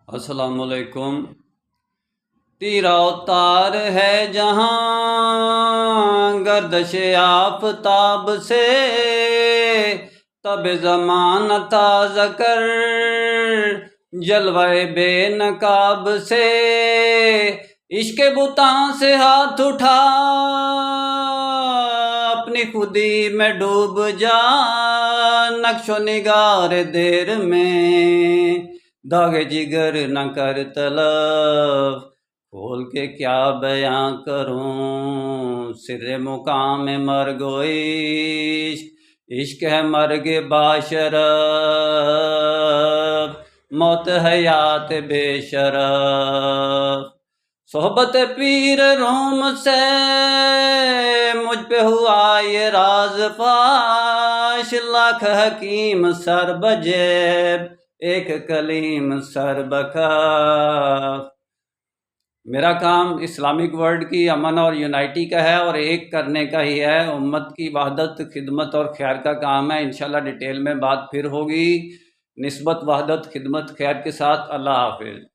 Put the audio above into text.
السلام علیکم۔ تیرا تار ہے جہاں گردش آفتاب سے، تب زمانہ تازہ کر جلوہ بے نقاب سے۔ عشق بتاں سے ہاتھ اٹھا اپنی خودی میں ڈوب جا، نقش و نگار دیر میں داغ جگر نہ کر طلب۔ کھول کے کیا بیاں کروں سر مقام مرگ و عشق، عشق ہے مرگ باشرف، موت حیات بے شرف۔ صحبت پیر روم سے مجھ پہ ہوا یہ راز فاش، لاکھ حکیم سر بجیب ایک کلیم سر بکف۔ میرا کام اسلامک ورلڈ کی امن اور یونائٹی کا ہے اور ایک کرنے کا ہی ہے، امت کی وحدت، خدمت اور خیر کا کام ہے۔ انشاءاللہ ڈیٹیل میں بات پھر ہوگی۔ نسبت، وحدت، خدمت، خیر کے ساتھ۔ اللہ حافظ۔